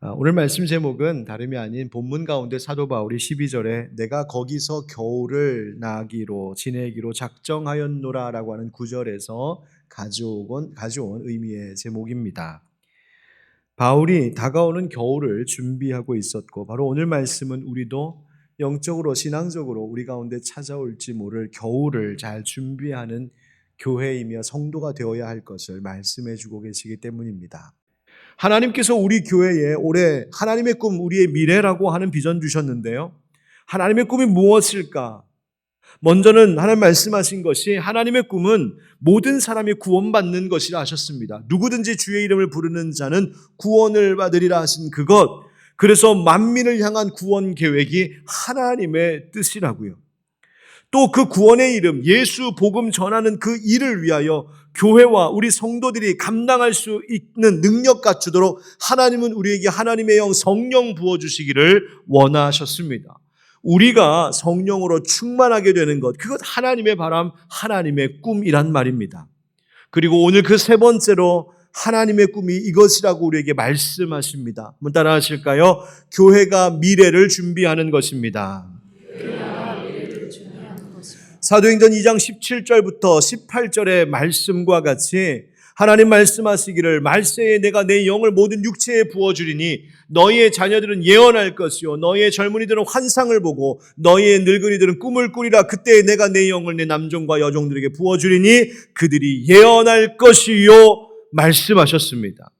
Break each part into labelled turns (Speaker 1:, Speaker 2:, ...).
Speaker 1: 오늘 말씀 제목은 다름이 아닌 본문 가운데 사도 바울이 12절에 내가 거기서 겨울을 지내기로 작정하였노라라고 하는 구절에서 가져온 의미의 제목입니다. 바울이 다가오는 겨울을 준비하고 있었고, 바로 오늘 말씀은 우리도 영적으로 신앙적으로 우리 가운데 찾아올지 모를 겨울을 잘 준비하는 교회이며 성도가 되어야 할 것을 말씀해 주고 계시기 때문입니다. 하나님께서 우리 교회에 올해 하나님의 꿈, 우리의 미래라고 하는 비전 주셨는데요. 하나님의 꿈이 무엇일까? 먼저는 하나님 말씀하신 것이 하나님의 꿈은 모든 사람이 구원받는 것이라 하셨습니다. 누구든지 주의 이름을 부르는 자는 구원을 받으리라 하신 그것. 그래서 만민을 향한 구원 계획이 하나님의 뜻이라고요. 또 그 구원의 이름, 예수 복음 전하는 그 일을 위하여 교회와 우리 성도들이 감당할 수 있는 능력 갖추도록 하나님은 우리에게 하나님의 영 성령 부어주시기를 원하셨습니다. 우리가 성령으로 충만하게 되는 것, 그것 하나님의 바람, 하나님의 꿈이란 말입니다. 그리고 오늘 그 세 번째로 하나님의 꿈이 이것이라고 우리에게 말씀하십니다. 한번 따라 하실까요? 교회가 미래를 준비하는 것입니다. 사도행전 2장 17절부터 18절의 말씀과 같이 하나님 말씀하시기를 말세에 내가 내 영을 모든 육체에 부어주리니 너희의 자녀들은 예언할 것이요 너희의 젊은이들은 환상을 보고 너희의 늙은이들은 꿈을 꾸리라. 그때 내가 내 영을 내 남종과 여종들에게 부어주리니 그들이 예언할 것이요 말씀하셨습니다.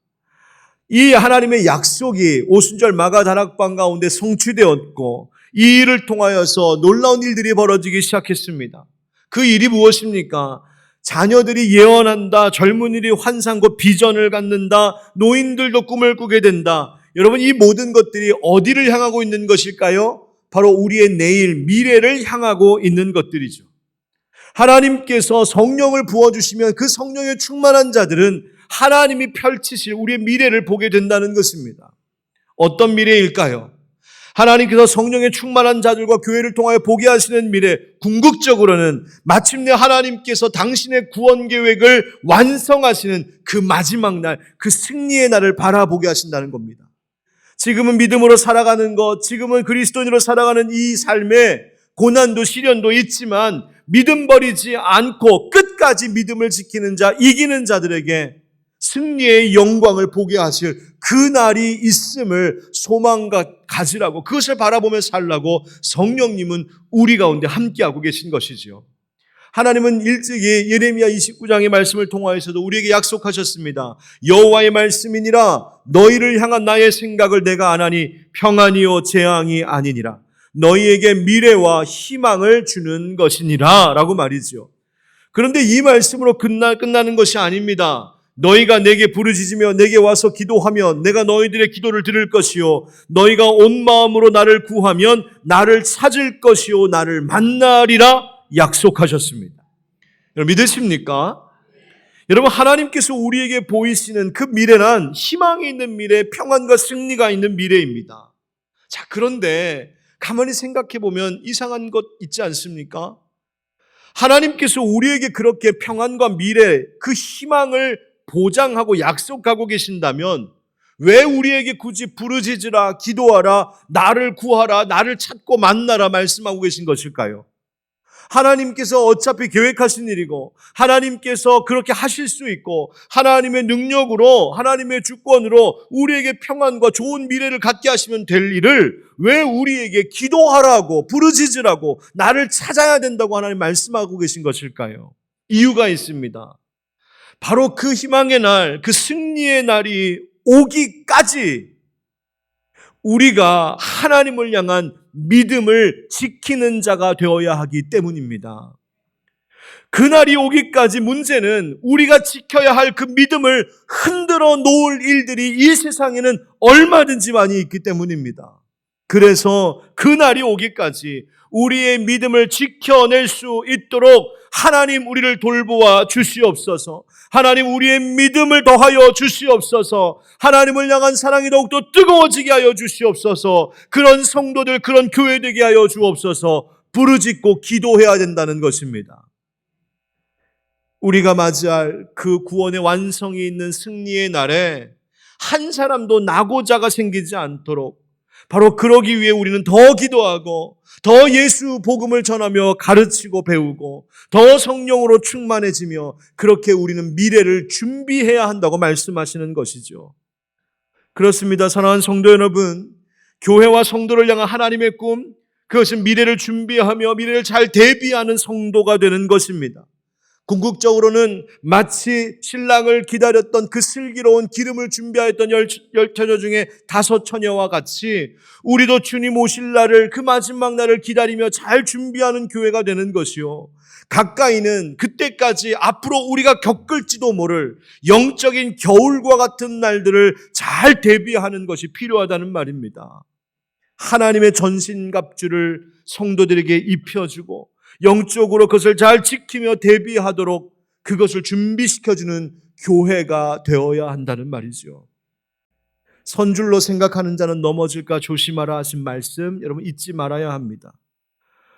Speaker 1: 이 하나님의 약속이 오순절 마가 다락방 가운데 성취되었고 이 일을 통하여서 놀라운 일들이 벌어지기 시작했습니다. 그 일이 무엇입니까? 자녀들이 예언한다, 젊은이들이 환상과 비전을 갖는다, 노인들도 꿈을 꾸게 된다. 여러분, 이 모든 것들이 어디를 향하고 있는 것일까요? 바로 우리의 내일, 미래를 향하고 있는 것들이죠. 하나님께서 성령을 부어주시면 그 성령에 충만한 자들은 하나님이 펼치실 우리의 미래를 보게 된다는 것입니다. 어떤 미래일까요? 하나님께서 성령에 충만한 자들과 교회를 통하여 보게 하시는 미래, 궁극적으로는 마침내 하나님께서 당신의 구원 계획을 완성하시는 그 마지막 날, 그 승리의 날을 바라보게 하신다는 겁니다. 지금은 믿음으로 살아가는 것, 지금은 그리스도인으로 살아가는 이 삶에 고난도 시련도 있지만 믿음 버리지 않고 끝까지 믿음을 지키는 자, 이기는 자들에게 승리의 영광을 보게 하실 그 날이 있음을 소망과 가지라고, 그것을 바라보며 살라고 성령님은 우리 가운데 함께하고 계신 것이지요. 하나님은 일찍이 예레미야 29장의 말씀을 통하여서도 우리에게 약속하셨습니다. 여호와의 말씀이니라 너희를 향한 나의 생각을 내가 아나니 평안이요 재앙이 아니니라. 너희에게 미래와 희망을 주는 것이니라 라고 말이죠. 그런데 이 말씀으로 끝나는 것이 아닙니다. 너희가 내게 부르짖으며 내게 와서 기도하면 내가 너희들의 기도를 들을 것이요 너희가 온 마음으로 나를 구하면 나를 찾을 것이요 나를 만나리라 약속하셨습니다. 여러분 믿으십니까? 여러분 하나님께서 우리에게 보이시는 그 미래란 희망이 있는 미래, 평안과 승리가 있는 미래입니다. 자, 그런데 가만히 생각해 보면 이상한 것 있지 않습니까? 하나님께서 우리에게 그렇게 평안과 미래, 그 희망을 보장하고 약속하고 계신다면 왜 우리에게 굳이 부르짖으라, 기도하라, 나를 구하라, 나를 찾고 만나라 말씀하고 계신 것일까요? 하나님께서 어차피 계획하신 일이고 하나님께서 그렇게 하실 수 있고 하나님의 능력으로, 하나님의 주권으로 우리에게 평안과 좋은 미래를 갖게 하시면 될 일을 왜 우리에게 기도하라고, 부르짖으라고, 나를 찾아야 된다고 하나님 말씀하고 계신 것일까요? 이유가 있습니다. 바로 그 희망의 날, 그 승리의 날이 오기까지 우리가 하나님을 향한 믿음을 지키는 자가 되어야 하기 때문입니다. 그날이 오기까지 문제는 우리가 지켜야 할 그 믿음을 흔들어 놓을 일들이 이 세상에는 얼마든지 많이 있기 때문입니다. 그래서 그날이 오기까지 우리의 믿음을 지켜낼 수 있도록 하나님 우리를 돌보아 주시옵소서. 하나님 우리의 믿음을 더하여 주시옵소서. 하나님을 향한 사랑이 더욱더 뜨거워지게 하여 주시옵소서. 그런 성도들, 그런 교회 되게 하여 주옵소서. 부르짖고 기도해야 된다는 것입니다. 우리가 맞이할 그 구원의 완성이 있는 승리의 날에 한 사람도 낙오자가 생기지 않도록 바로 그러기 위해 우리는 더 기도하고 더 예수 복음을 전하며 가르치고 배우고 더 성령으로 충만해지며 그렇게 우리는 미래를 준비해야 한다고 말씀하시는 것이죠. 그렇습니다. 사랑하는 성도 여러분, 교회와 성도를 향한 하나님의 꿈, 그것은 미래를 준비하며 미래를 잘 대비하는 성도가 되는 것입니다. 궁극적으로는 마치 신랑을 기다렸던 그 슬기로운 기름을 준비하였던 열 처녀 중에 5 처녀와 같이 우리도 주님 오실 날을, 그 마지막 날을 기다리며 잘 준비하는 교회가 되는 것이요, 가까이는 그때까지 앞으로 우리가 겪을지도 모를 영적인 겨울과 같은 날들을 잘 대비하는 것이 필요하다는 말입니다. 하나님의 전신갑주를 성도들에게 입혀주고 영적으로 그것을 잘 지키며 대비하도록 그것을 준비시켜주는 교회가 되어야 한다는 말이죠. 선줄로 생각하는 자는 넘어질까 조심하라 하신 말씀 여러분 잊지 말아야 합니다.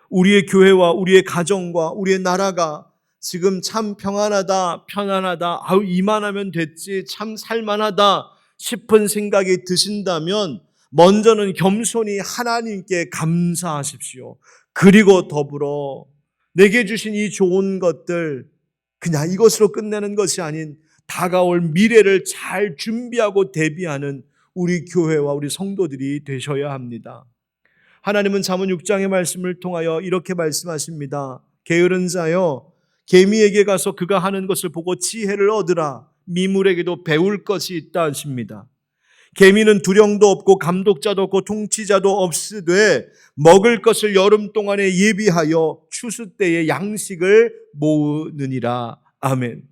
Speaker 1: 우리의 교회와 우리의 가정과 우리의 나라가 지금 참 평안하다, 편안하다, 이만하면 됐지, 참 살만하다 싶은 생각이 드신다면 먼저는 겸손히 하나님께 감사하십시오. 그리고 더불어 내게 주신 이 좋은 것들 그냥 이것으로 끝내는 것이 아닌 다가올 미래를 잘 준비하고 대비하는 우리 교회와 우리 성도들이 되셔야 합니다. 하나님은 잠언 6장의 말씀을 통하여 이렇게 말씀하십니다. 게으른 자여, 개미에게 가서 그가 하는 것을 보고 지혜를 얻으라. 미물에게도 배울 것이 있다 하십니다. 개미는 두령도 없고 감독자도 없고 통치자도 없으되 먹을 것을 여름 동안에 예비하여 추수 때에 양식을 모으느니라. 아멘.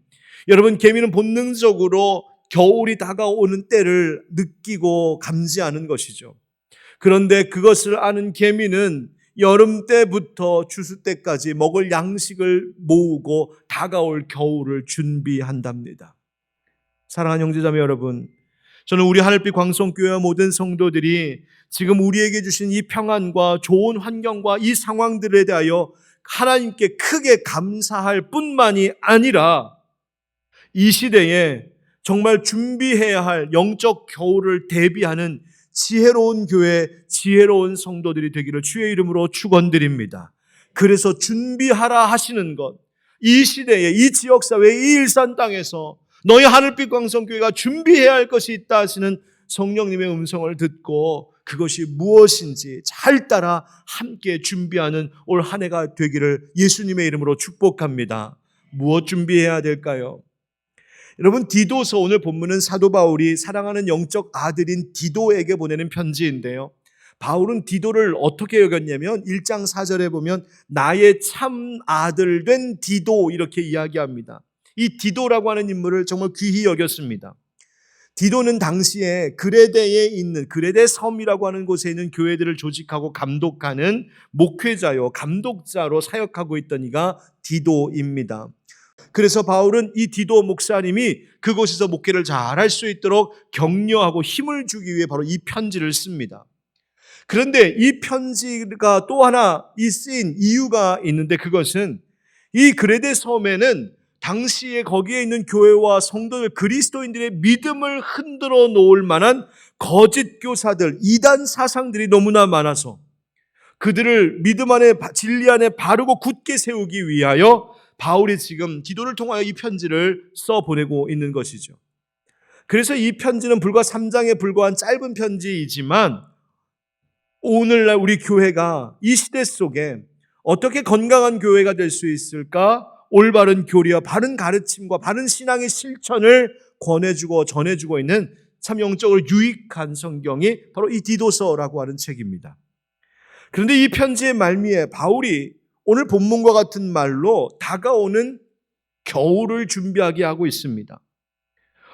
Speaker 1: 여러분, 개미는 본능적으로 겨울이 다가오는 때를 느끼고 감지하는 것이죠. 그런데 그것을 아는 개미는 여름 때부터 추수 때까지 먹을 양식을 모으고 다가올 겨울을 준비한답니다. 사랑하는 형제자매 여러분, 저는 우리 하늘빛 광성교회와 모든 성도들이 지금 우리에게 주신 이 평안과 좋은 환경과 이 상황들에 대하여 하나님께 크게 감사할 뿐만이 아니라 이 시대에 정말 준비해야 할 영적 겨울을 대비하는 지혜로운 교회, 지혜로운 성도들이 되기를 주의 이름으로 축원드립니다. 그래서 준비하라 하시는 것, 이 시대에, 이 지역사회, 이 일산 땅에서 너희 하늘빛 광성교회가 준비해야 할 것이 있다 하시는 성령님의 음성을 듣고 그것이 무엇인지 잘 따라 함께 준비하는 올 한 해가 되기를 예수님의 이름으로 축복합니다. 무엇 준비해야 될까요? 여러분, 디도서 오늘 본문은 사도 바울이 사랑하는 영적 아들인 디도에게 보내는 편지인데요. 바울은 디도를 어떻게 여겼냐면 1장 4절에 보면 나의 참 아들 된 디도 이렇게 이야기합니다. 이 디도라고 하는 인물을 정말 귀히 여겼습니다. 디도는 당시에 그레데에 있는 그레데 섬이라고 하는 곳에 있는 교회들을 조직하고 감독하는 목회자요, 감독자로 사역하고 있던 이가 디도입니다. 그래서 바울은 이 디도 목사님이 그곳에서 목회를 잘할 수 있도록 격려하고 힘을 주기 위해 바로 이 편지를 씁니다. 그런데 이 편지가 또 하나 쓰인 이유가 있는데 그것은 이 그레데 섬에는 당시에 거기에 있는 교회와 성도들, 그리스도인들의 믿음을 흔들어 놓을 만한 거짓 교사들, 이단 사상들이 너무나 많아서 그들을 믿음 안에, 진리 안에 바르고 굳게 세우기 위하여 바울이 지금 디도를 통하여 이 편지를 써보내고 있는 것이죠. 그래서 이 편지는 불과 3장에 불과한 짧은 편지이지만 오늘날 우리 교회가 이 시대 속에 어떻게 건강한 교회가 될 수 있을까? 올바른 교리와 바른 가르침과 바른 신앙의 실천을 권해주고 전해주고 있는 참 영적으로 유익한 성경이 바로 이 디도서라고 하는 책입니다. 그런데 이 편지의 말미에 바울이 오늘 본문과 같은 말로 다가오는 겨울을 준비하게 하고 있습니다.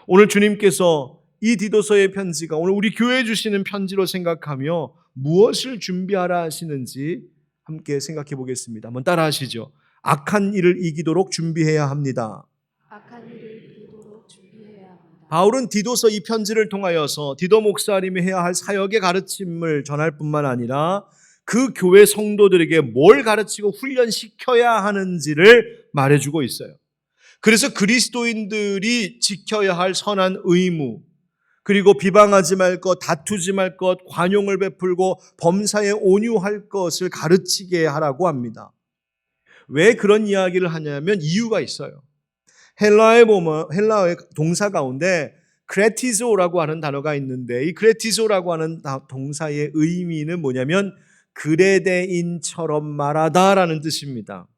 Speaker 1: 오늘 주님께서 이 디도서의 편지가 오늘 우리 교회에 주시는 편지로 생각하며 무엇을 준비하라 하시는지 함께 생각해 보겠습니다. 한번 따라 하시죠. 악한 일을 이기도록 준비해야 합니다.
Speaker 2: 악한 일을 이기도록 준비해야 합니다.
Speaker 1: 바울은 디도서 이 편지를 통하여서 디도 목사님이 해야 할 사역의 가르침을 전할 뿐만 아니라 그 교회 성도들에게 뭘 가르치고 훈련시켜야 하는지를 말해주고 있어요. 그래서 그리스도인들이 지켜야 할 선한 의무, 그리고 비방하지 말 것, 다투지 말 것, 관용을 베풀고 범사에 온유할 것을 가르치게 하라고 합니다. 왜 그런 이야기를 하냐면 이유가 있어요. 헬라어의 동사 가운데 크레티조라고 하는 단어가 있는데 이 크레티조라고 하는 동사의 의미는 뭐냐면 그레데인처럼 말하다라는 뜻입니다.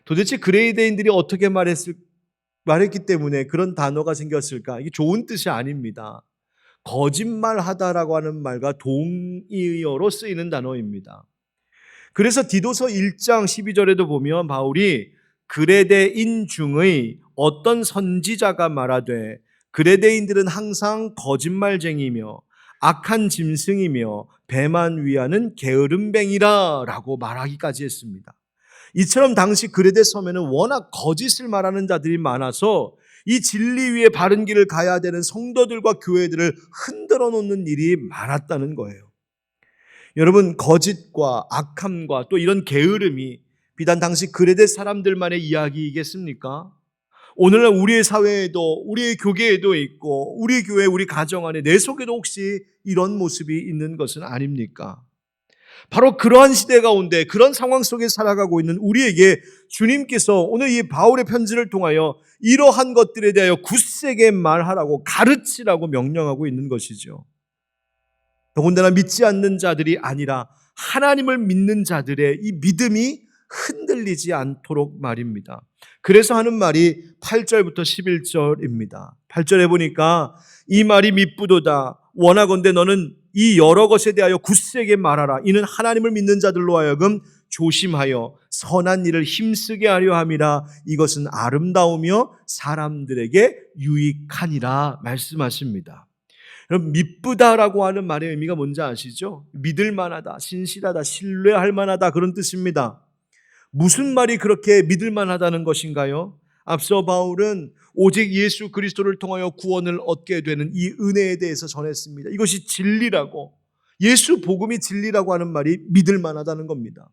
Speaker 1: 도대체 그레데인들이 어떻게 말했기 때문에 그런 단어가 생겼을까? 이게 좋은 뜻이 아닙니다. 거짓말하다라고 하는 말과 동의어로 쓰이는 단어입니다. 그래서 디도서 1장 12절에도 보면 바울이 그레데인 중의 어떤 선지자가 말하되 그레데인들은 항상 거짓말쟁이며 악한 짐승이며 배만 위하는 게으름뱅이라 라고 말하기까지 했습니다. 이처럼 당시 그레데 섬에는 워낙 거짓을 말하는 자들이 많아서 이 진리 위에 바른 길을 가야 되는 성도들과 교회들을 흔들어 놓는 일이 많았다는 거예요. 여러분, 거짓과 악함과 또 이런 게으름이 비단 당시 그레데 사람들만의 이야기이겠습니까? 오늘날 우리의 사회에도 우리의 교계에도 있고 우리 교회 우리 가정 안에 내 속에도 혹시 이런 모습이 있는 것은 아닙니까? 바로 그러한 시대 가운데 그런 상황 속에 살아가고 있는 우리에게 주님께서 오늘 이 바울의 편지를 통하여 이러한 것들에 대하여 굳세게 말하라고 가르치라고 명령하고 있는 것이죠. 더군다나 믿지 않는 자들이 아니라 하나님을 믿는 자들의 이 믿음이 흔들리지 않도록 말입니다. 그래서 하는 말이 8절부터 11절입니다. 8절에 보니까 이 말이 미쁘도다. 원하건대 너는 이 여러 것에 대하여 굳세게 말하라. 이는 하나님을 믿는 자들로 하여금 조심하여 선한 일을 힘쓰게 하려 함이라. 이것은 아름다우며 사람들에게 유익하니라 말씀하십니다. 여러분, 미쁘다라고 하는 말의 의미가 뭔지 아시죠? 믿을 만하다, 신실하다, 신뢰할 만하다 그런 뜻입니다. 무슨 말이 그렇게 믿을 만하다는 것인가요? 앞서 바울은 오직 예수 그리스도를 통하여 구원을 얻게 되는 이 은혜에 대해서 전했습니다. 이것이 진리라고, 예수 복음이 진리라고 하는 말이 믿을 만하다는 겁니다.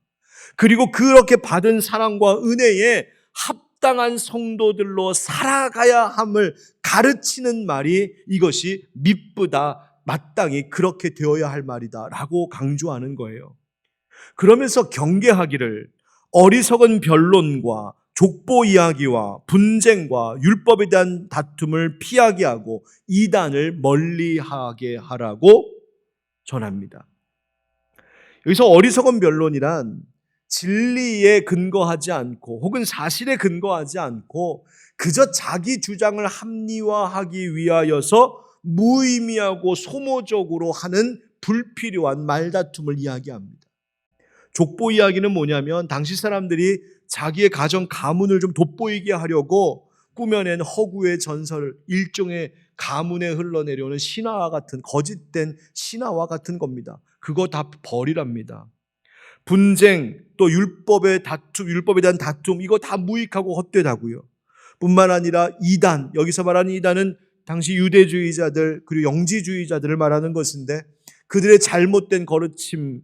Speaker 1: 그리고 그렇게 받은 사랑과 은혜에 합당한 성도들로 살아가야 함을 가르치는 말이 이것이 미쁘다, 마땅히 그렇게 되어야 할 말이다 라고 강조하는 거예요. 그러면서 경계하기를 어리석은 변론과 족보 이야기와 분쟁과 율법에 대한 다툼을 피하게 하고 이단을 멀리하게 하라고 전합니다. 여기서 어리석은 변론이란 진리에 근거하지 않고 혹은 사실에 근거하지 않고 그저 자기 주장을 합리화하기 위하여서 무의미하고 소모적으로 하는 불필요한 말다툼을 이야기합니다. 족보 이야기는 뭐냐면 당시 사람들이 자기의 가정 가문을 좀 돋보이게 하려고 꾸며낸 허구의 전설, 일종의 가문에 흘러내려오는 신화와 같은 거짓된 신화와 같은 겁니다. 그거 다 버리랍니다. 분쟁, 또 율법에 대한 다툼, 이거 다 무익하고 헛되다고요. 뿐만 아니라 이단, 여기서 말하는 이단은 당시 유대주의자들 그리고 영지주의자들을 말하는 것인데 그들의 잘못된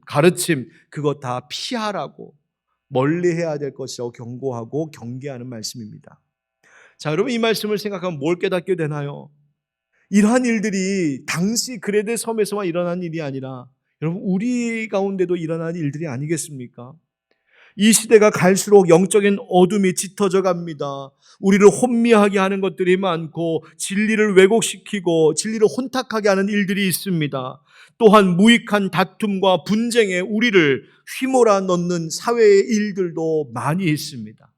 Speaker 1: 가르침 그거 다 피하라고 멀리해야 될 것이라고 경고하고 경계하는 말씀입니다. 자, 여러분 이 말씀을 생각하면 뭘 깨닫게 되나요? 이러한 일들이 당시 그레데 섬에서만 일어난 일이 아니라 여러분 우리 가운데도 일어난 일들이 아니겠습니까? 이 시대가 갈수록 영적인 어둠이 짙어져 갑니다. 우리를 혼미하게 하는 것들이 많고 진리를 왜곡시키고 진리를 혼탁하게 하는 일들이 있습니다. 또한 무익한 다툼과 분쟁에 우리를 휘몰아 넣는 사회의 일들도 많이 있습니다.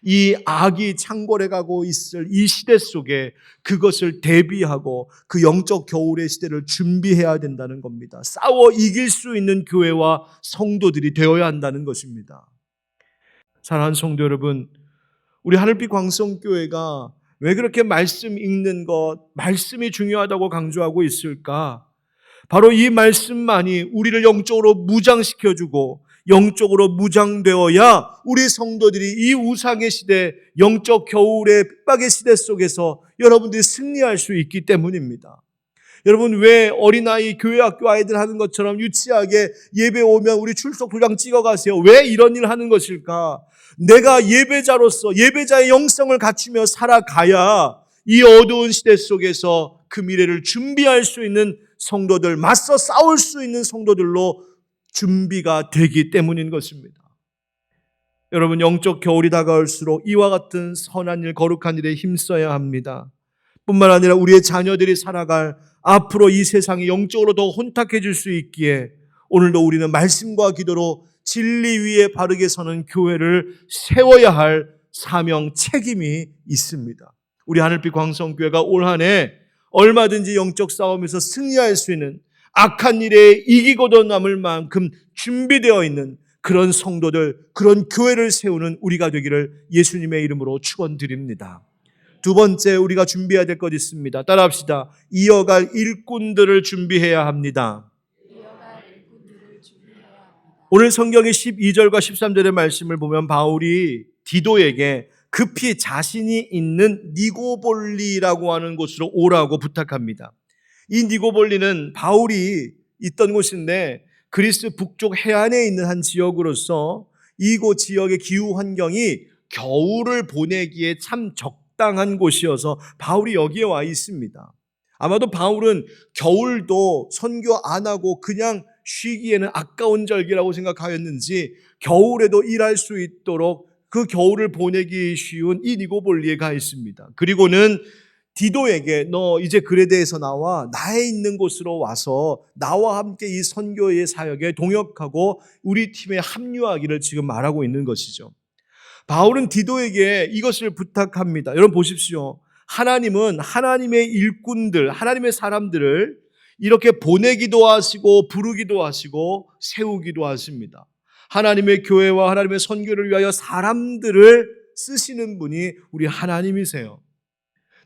Speaker 1: 이 악이 창궐해가고 있을 이 시대 속에 그것을 대비하고 그 영적 겨울의 시대를 준비해야 된다는 겁니다. 싸워 이길 수 있는 교회와 성도들이 되어야 한다는 것입니다. 사랑하는 성도 여러분, 우리 하늘빛 광성교회가 왜 그렇게 말씀 읽는 것, 말씀이 중요하다고 강조하고 있을까? 바로 이 말씀만이 우리를 영적으로 무장시켜주고 영적으로 무장되어야 우리 성도들이 이 우상의 시대, 영적 겨울의 핍박의 시대 속에서 여러분들이 승리할 수 있기 때문입니다. 여러분 왜 어린아이 교회 학교 아이들 하는 것처럼 유치하게 예배 오면 우리 출석 도장 찍어가세요? 왜 이런 일을 하는 것일까? 내가 예배자로서 예배자의 영성을 갖추며 살아가야 이 어두운 시대 속에서 그 미래를 준비할 수 있는 성도들, 맞서 싸울 수 있는 성도들로 준비가 되기 때문인 것입니다. 여러분, 영적 겨울이 다가올수록 이와 같은 선한 일, 거룩한 일에 힘써야 합니다. 뿐만 아니라 우리의 자녀들이 살아갈 앞으로 이 세상이 영적으로 더 혼탁해질 수 있기에 오늘도 우리는 말씀과 기도로 진리 위에 바르게 서는 교회를 세워야 할 사명, 책임이 있습니다. 우리 하늘빛 광성교회가 올 한 해 얼마든지 영적 싸움에서 승리할 수 있는, 악한 일에 이기고도 남을 만큼 준비되어 있는 그런 성도들, 그런 교회를 세우는 우리가 되기를 예수님의 이름으로 축원드립니다. 두 번째, 우리가 준비해야 될 것 있습니다. 따라합시다. 이어갈 일꾼들을 준비해야 합니다. 오늘 성경의 12절과 13절의 말씀을 보면 바울이 디도에게 급히 자신이 있는 니고볼리라고 하는 곳으로 오라고 부탁합니다. 이 니고볼리는 바울이 있던 곳인데 그리스 북쪽 해안에 있는 한 지역으로서 이곳 지역의 기후 환경이 겨울을 보내기에 참 적당한 곳이어서 바울이 여기에 와 있습니다. 아마도 바울은 겨울도 선교 안 하고 그냥 쉬기에는 아까운 절기라고 생각하였는지 겨울에도 일할 수 있도록 그 겨울을 보내기 쉬운 이 니고볼리에 가 있습니다. 그리고는 디도에게 너 이제 그레데에서 나와 나의 있는 곳으로 와서 나와 함께 이 선교의 사역에 동역하고 우리 팀에 합류하기를 지금 말하고 있는 것이죠. 바울은 디도에게 이것을 부탁합니다. 여러분 보십시오. 하나님은 하나님의 일꾼들, 하나님의 사람들을 이렇게 보내기도 하시고 부르기도 하시고 세우기도 하십니다. 하나님의 교회와 하나님의 선교를 위하여 사람들을 쓰시는 분이 우리 하나님이세요.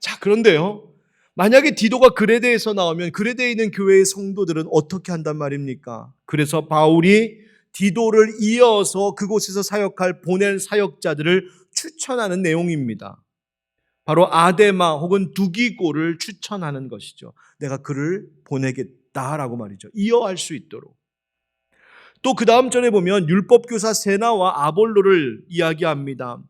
Speaker 1: 자, 그런데요, 만약에 디도가 그레데에서 나오면 그레데에 있는 교회의 성도들은 어떻게 한단 말입니까? 그래서 바울이 디도를 이어서 그곳에서 사역할 보낼 사역자들을 추천하는 내용입니다. 바로 아데마 혹은 두기고를 추천하는 것이죠. 내가 그를 보내겠다라고 말이죠. 이어할 수 있도록. 또 그 다음 절에 보면 율법교사 세나와 아볼로를 이야기합니다.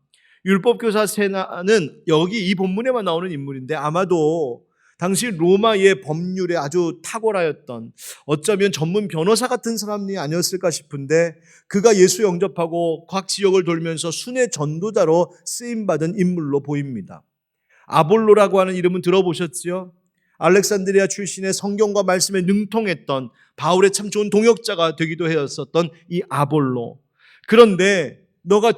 Speaker 1: 율법교사 세나는 여기 이 본문에만 나오는 인물인데 아마도 당시 로마의 법률에 아주 탁월하였던, 어쩌면 전문 변호사 같은 사람이 아니었을까 싶은데 그가 예수 영접하고 각 지역을 돌면서 순회 전도자로 쓰임받은 인물로 보입니다. 아볼로라고 하는 이름은 들어보셨지요? 알렉산드리아 출신의 성경과 말씀에 능통했던 바울의 참 좋은 동역자가 되기도 했었던 이 아볼로. 그런데 너가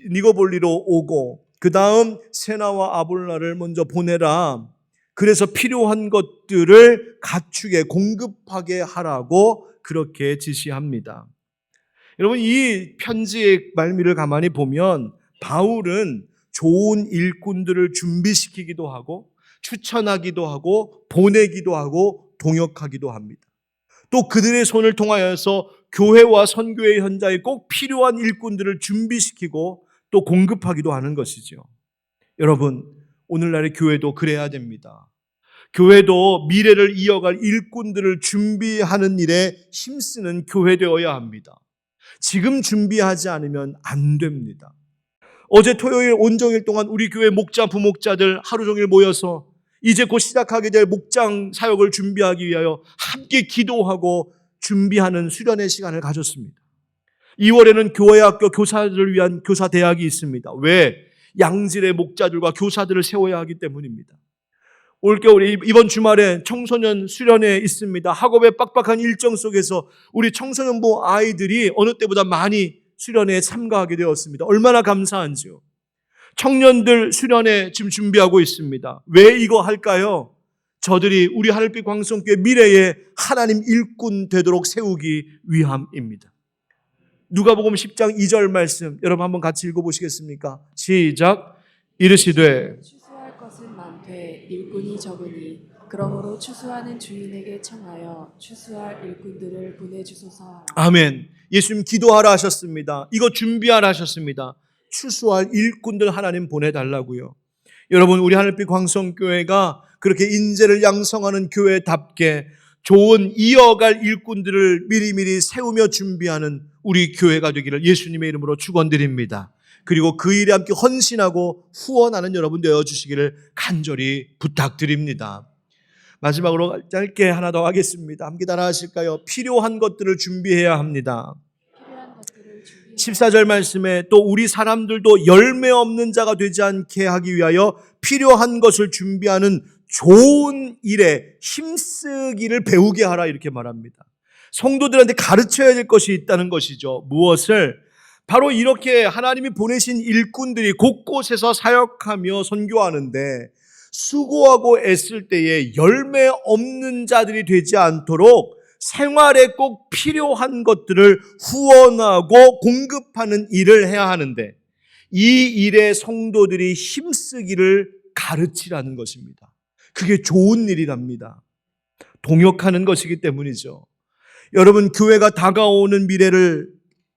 Speaker 1: 니고볼리로 오고 그 다음 세나와 아볼라를 먼저 보내라. 그래서 필요한 것들을 갖추게 공급하게 하라고 그렇게 지시합니다. 여러분, 이 편지의 말미를 가만히 보면 바울은 좋은 일꾼들을 준비시키기도 하고 추천하기도 하고 보내기도 하고 동역하기도 합니다. 또 그들의 손을 통하여서 교회와 선교의 현장에 꼭 필요한 일꾼들을 준비시키고 또 공급하기도 하는 것이죠. 여러분, 오늘날의 교회도 그래야 됩니다. 교회도 미래를 이어갈 일꾼들을 준비하는 일에 힘쓰는 교회 되어야 합니다. 지금 준비하지 않으면 안 됩니다. 어제 토요일 온종일 동안 우리 교회 목자, 부목자들 하루 종일 모여서 이제 곧 시작하게 될 목장 사역을 준비하기 위하여 함께 기도하고 준비하는 수련의 시간을 가졌습니다. 2월에는 교회학교 교사들을 위한 교사대학이 있습니다. 왜? 양질의 목자들과 교사들을 세워야 하기 때문입니다. 올겨울 이번 주말에 청소년 수련회 있습니다. 학업의 빡빡한 일정 속에서 우리 청소년부 아이들이 어느 때보다 많이 수련회에 참가하게 되었습니다. 얼마나 감사한지요. 청년들 수련회 지금 준비하고 있습니다. 왜 이거 할까요? 저들이 우리 하늘빛 광성교회 미래에 하나님 일꾼 되도록 세우기 위함입니다. 누가복음 10장 2절 말씀 여러분 한번 같이 읽어보시겠습니까? 시작. 이르시되
Speaker 2: 추수할 것은 많되 일꾼이 적으니 그러므로 추수하는 주인에게 청하여 추수할 일꾼들을 보내주소서 하라.
Speaker 1: 아멘. 예수님 기도하라 하셨습니다. 이거 준비하라 하셨습니다. 추수할 일꾼들 하나님 보내달라고요. 여러분, 우리 하늘빛 광성교회가 그렇게 인재를 양성하는 교회답게 좋은 이어갈 일꾼들을 미리미리 세우며 준비하는 우리 교회가 되기를 예수님의 이름으로 축원드립니다. 그리고 그 일에 함께 헌신하고 후원하는 여러분 되어주시기를 간절히 부탁드립니다. 마지막으로 짧게 하나 더 하겠습니다. 함께 따라 하실까요? 필요한 것들을 준비해야 합니다.
Speaker 2: 필요한 것들을 준비해야
Speaker 1: 14절 말씀에 또 우리 사람들도 열매 없는 자가 되지 않게 하기 위하여 필요한 것을 준비하는 좋은 일에 힘쓰기를 배우게 하라 이렇게 말합니다. 성도들한테 가르쳐야 될 것이 있다는 것이죠. 무엇을? 바로 이렇게 하나님이 보내신 일꾼들이 곳곳에서 사역하며 선교하는데 수고하고 애쓸 때에 열매 없는 자들이 되지 않도록 생활에 꼭 필요한 것들을 후원하고 공급하는 일을 해야 하는데 이 일에 성도들이 힘쓰기를 가르치라는 것입니다. 그게 좋은 일이랍니다. 동역하는 것이기 때문이죠. 여러분, 교회가 다가오는 미래를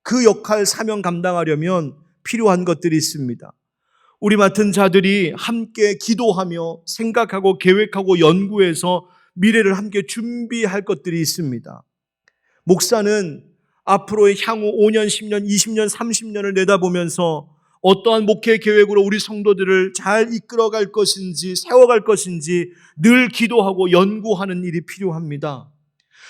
Speaker 1: 그 역할, 사명 감당하려면 필요한 것들이 있습니다. 우리 맡은 자들이 함께 기도하며 생각하고 계획하고 연구해서 미래를 함께 준비할 것들이 있습니다. 목사는 앞으로의 향후 5년, 10년, 20년, 30년을 내다보면서 어떠한 목회 계획으로 우리 성도들을 잘 이끌어갈 것인지 세워갈 것인지 늘 기도하고 연구하는 일이 필요합니다.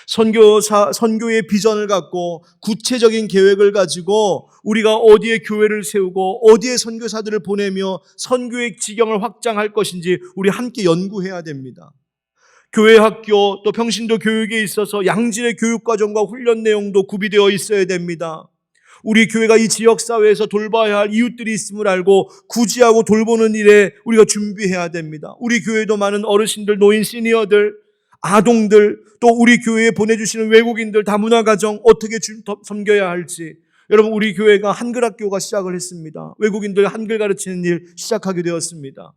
Speaker 1: 선교의 비전을 갖고 구체적인 계획을 가지고 우리가 어디에 교회를 세우고 어디에 선교사들을 보내며 선교의 지경을 확장할 것인지 우리 함께 연구해야 됩니다. 교회 학교 또 평신도 교육에 있어서 양질의 교육과정과 훈련 내용도 구비되어 있어야 됩니다. 우리 교회가 이 지역사회에서 돌봐야 할 이웃들이 있음을 알고 구제하고 돌보는 일에 우리가 준비해야 됩니다. 우리 교회도 많은 어르신들, 노인, 시니어들, 아동들, 또 우리 교회에 보내주시는 외국인들 다문화가정 어떻게 섬겨야 할지. 여러분, 우리 교회가 한글학교가 시작을 했습니다. 외국인들 한글 가르치는 일 시작하게 되었습니다.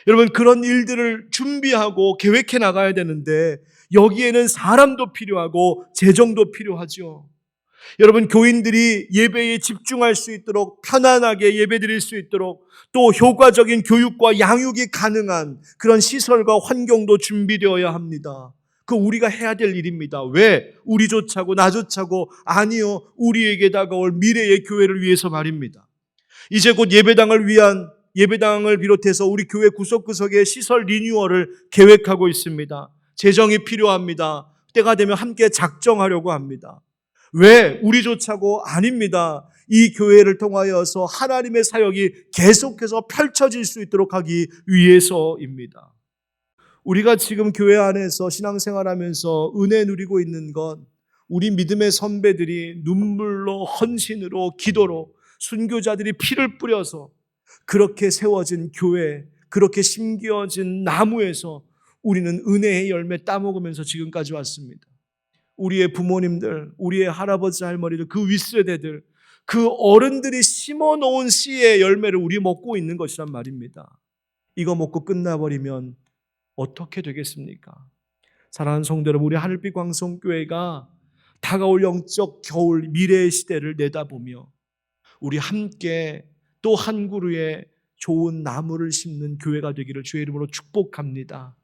Speaker 1: 여러분, 그런 일들을 준비하고 계획해 나가야 되는데 여기에는 사람도 필요하고 재정도 필요하죠. 여러분, 교인들이 예배에 집중할 수 있도록 편안하게 예배드릴 수 있도록 또 효과적인 교육과 양육이 가능한 그런 시설과 환경도 준비되어야 합니다. 그 우리가 해야 될 일입니다. 왜? 우리조차고 나조차고 아니요, 우리에게 다가올 미래의 교회를 위해서 말입니다. 이제 곧 예배당을 비롯해서 우리 교회 구석구석의 시설 리뉴얼을 계획하고 있습니다. 재정이 필요합니다. 때가 되면 함께 작정하려고 합니다. 왜? 우리조차고 아닙니다. 이 교회를 통하여서 하나님의 사역이 계속해서 펼쳐질 수 있도록 하기 위해서입니다. 우리가 지금 교회 안에서 신앙생활하면서 은혜 누리고 있는 건 우리 믿음의 선배들이 눈물로 헌신으로 기도로 순교자들이 피를 뿌려서 그렇게 세워진 교회, 그렇게 심겨진 나무에서 우리는 은혜의 열매 따먹으면서 지금까지 왔습니다. 우리의 부모님들, 우리의 할아버지 할머니들, 그 윗세대들, 그 어른들이 심어놓은 씨의 열매를 우리 먹고 있는 것이란 말입니다. 이거 먹고 끝나버리면 어떻게 되겠습니까? 사랑하는 성도 여러분, 우리 하늘빛 광성교회가 다가올 영적 겨울 미래의 시대를 내다보며 우리 함께 또 한 그루의 좋은 나무를 심는 교회가 되기를 주의 이름으로 축복합니다.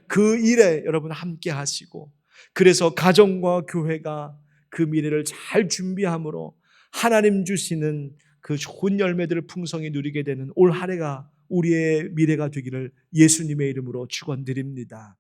Speaker 1: 그 일에 여러분 함께 하시고 그래서 가정과 교회가 그 미래를 잘 준비함으로 하나님 주시는 그 좋은 열매들을 풍성히 누리게 되는 올 한 해가 우리의 미래가 되기를 예수님의 이름으로 축원드립니다.